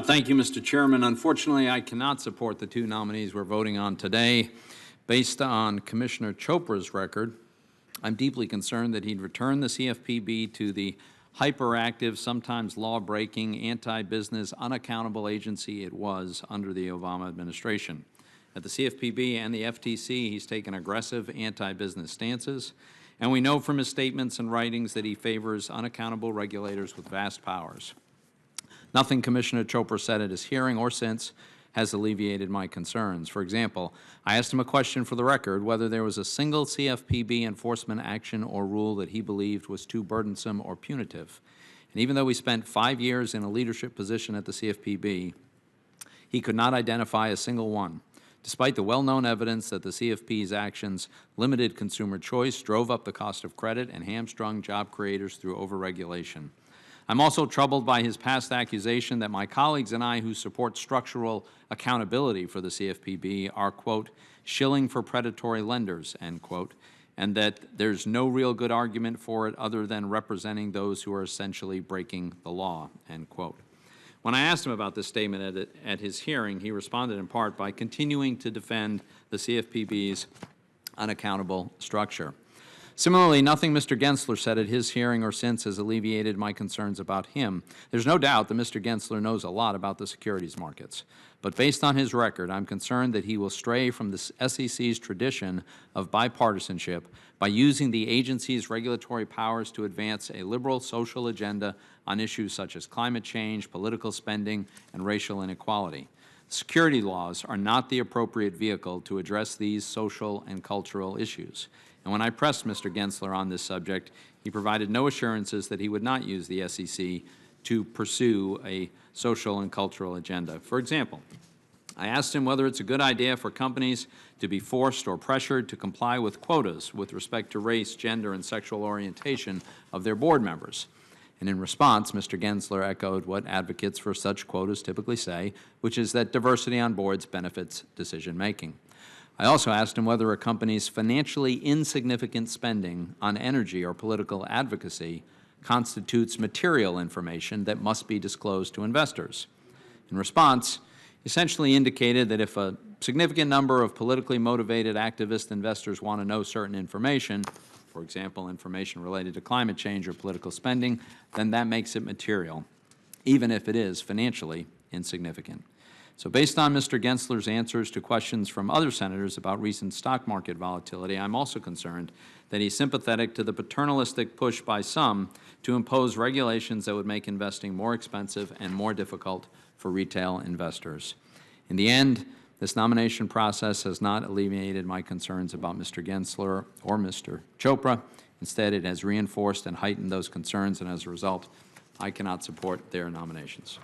Thank you, Mr. Chairman. Unfortunately, I cannot support the two nominees we're voting on today. Based on Commissioner Chopra's record, I'm deeply concerned that he'd return the CFPB to the hyperactive, sometimes law-breaking, anti-business, unaccountable agency it was under the Obama administration. At the CFPB and the FTC, he's taken aggressive anti-business stances, and we know from his statements and writings that he favors unaccountable regulators with vast powers. Nothing Commissioner Chopra said at his hearing or since has alleviated my concerns. For example, I asked him a question for the record whether there was a single CFPB enforcement action or rule that he believed was too burdensome or punitive. And even though we spent 5 years in a leadership position at the CFPB, he could not identify a single one, despite the well-known evidence that the CFP's actions limited consumer choice, drove up the cost of credit, and hamstrung job creators through overregulation. I'm also troubled by his past accusation that my colleagues and I who support structural accountability for the CFPB are, quote, shilling for predatory lenders, end quote, and that there's no real good argument for it other than representing those who are essentially breaking the law, end quote. When I asked him about this statement at his hearing, he responded in part by continuing to defend the CFPB's unaccountable structure. Similarly, nothing Mr. Gensler said at his hearing or since has alleviated my concerns about him. There's no doubt that Mr. Gensler knows a lot about the securities markets. But based on his record, I'm concerned that he will stray from the SEC's tradition of bipartisanship by using the agency's regulatory powers to advance a liberal social agenda on issues such as climate change, political spending, and racial inequality. Security laws are not the appropriate vehicle to address these social and cultural issues. And when I pressed Mr. Gensler on this subject, he provided no assurances that he would not use the SEC to pursue a social and cultural agenda. For example, I asked him whether it's a good idea for companies to be forced or pressured to comply with quotas with respect to race, gender, and sexual orientation of their board members. And in response, Mr. Gensler echoed what advocates for such quotas typically say, which is that diversity on boards benefits decision-making. I also asked him whether a company's financially insignificant spending on energy or political advocacy constitutes material information that must be disclosed to investors. In response, he essentially indicated that if a significant number of politically motivated activist investors want to know certain information, for example, information related to climate change or political spending, then that makes it material, even if it is financially insignificant. So based on Mr. Gensler's answers to questions from other senators about recent stock market volatility, I'm also concerned that he's sympathetic to the paternalistic push by some to impose regulations that would make investing more expensive and more difficult for retail investors. In the end, this nomination process has not alleviated my concerns about Mr. Gensler or Mr. Chopra. Instead, it has reinforced and heightened those concerns, and as a result, I cannot support their nominations.